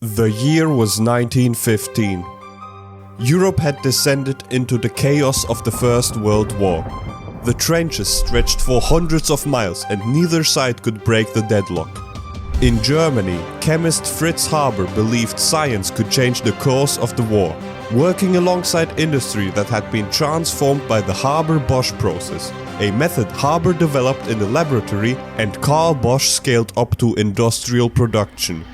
The year was 1915. Europe had descended into the chaos of the First World War. The trenches stretched for hundreds of miles and neither side could break the deadlock. In Germany, chemist Fritz Haber believed science could change the course of the war, working alongside industry that had been transformed by the Haber-Bosch process, a method Haber developed in the laboratory and Carl Bosch scaled up to industrial production.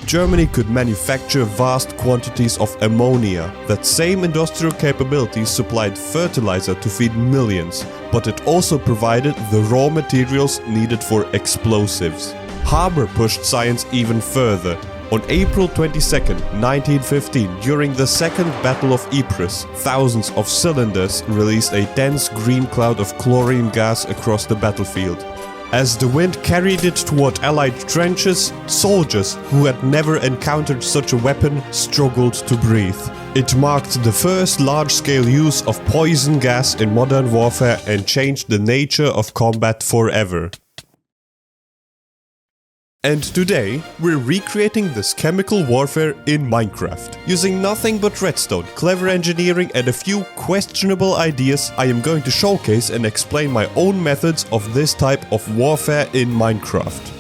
Germany could manufacture vast quantities of ammonia. That same industrial capability supplied fertilizer to feed millions, but it also provided the raw materials needed for explosives. Haber pushed science even further. On April 22, 1915, during the Second Battle of Ypres, thousands of cylinders released a dense green cloud of chlorine gas across the battlefield. As the wind carried it toward Allied trenches, soldiers who had never encountered such a weapon struggled to breathe. It marked the first large-scale use of poison gas in modern warfare and changed the nature of combat forever. And today, we're recreating this chemical warfare in Minecraft. Using nothing but redstone, clever engineering and a few questionable ideas, I am going to showcase and explain my own methods of this type of warfare in Minecraft.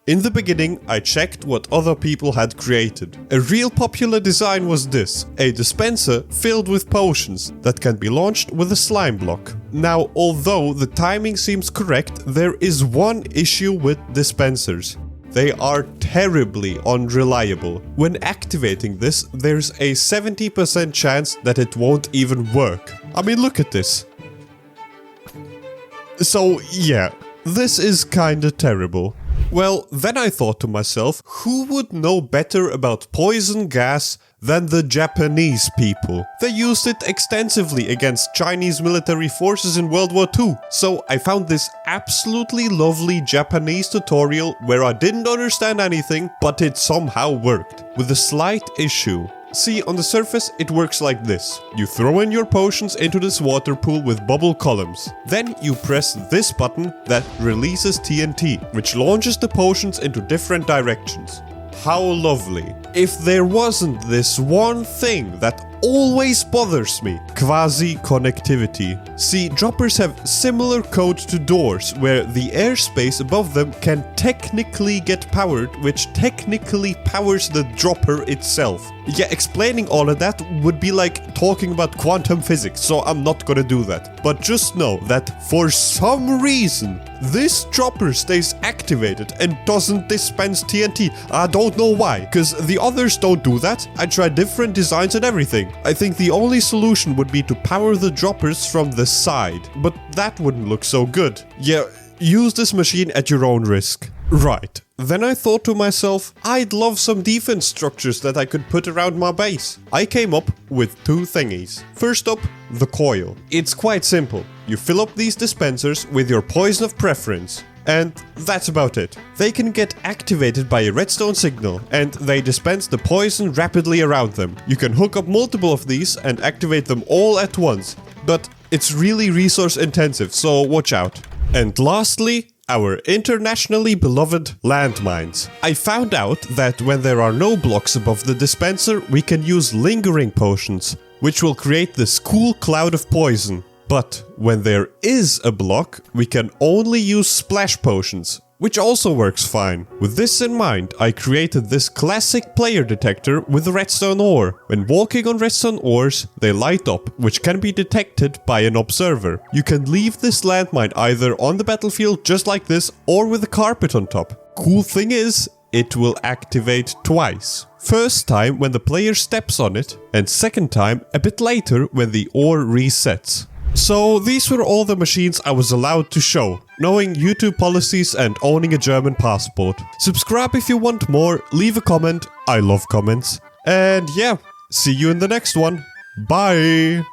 In the beginning, I checked what other people had created. A real popular design was this, a dispenser filled with potions that can be launched with a slime block. Now, although the timing seems correct, there is one issue with dispensers. They are terribly unreliable. When activating this, there's a 70% chance that it won't even work. I mean, look at this. So yeah, this is kinda terrible. Well, then I thought to myself, who would know better about poison gas than the Japanese people? They used it extensively against Chinese military forces in World War II. So I found this absolutely lovely Japanese tutorial where I didn't understand anything, but it somehow worked. With a slight issue. See, on the surface it works like this. You throw in your potions into this water pool with bubble columns. Then you press this button that releases TNT, which launches the potions into different directions. How lovely. If there wasn't this one thing that always bothers me, quasi-connectivity. See, droppers have similar code to doors, where the airspace above them can technically get powered, which technically powers the dropper itself. Yeah, explaining all of that would be like talking about quantum physics, so I'm not gonna do that. But just know that for some reason, this dropper stays activated and doesn't dispense TNT. I don't know why, because the others don't do that. I tried different designs and everything. I think the only solution would be to power the droppers from the side, but that wouldn't look so good. Yeah, use this machine at your own risk. Right, then I thought to myself, I'd love some defense structures that I could put around my base. I came up with two thingies. First up, the coil. It's quite simple. You fill up these dispensers with your poison of preference. And that's about it. They can get activated by a redstone signal, and they dispense the poison rapidly around them. You can hook up multiple of these and activate them all at once, but it's really resource intensive, so watch out. And lastly, our internationally beloved landmines. I found out that when there are no blocks above the dispenser, we can use lingering potions, which will create this cool cloud of poison. But when there is a block, we can only use splash potions, which also works fine. With this in mind, I created this classic player detector with redstone ore. When walking on redstone ores, they light up, which can be detected by an observer. You can leave this landmine either on the battlefield just like this or with a carpet on top. Cool thing is, it will activate twice. First time when the player steps on it, and second time a bit later when the ore resets. So these were all the machines I was allowed to show, knowing YouTube policies and owning a German passport. Subscribe if you want more, leave a comment, I love comments. And yeah, see you in the next one. Bye!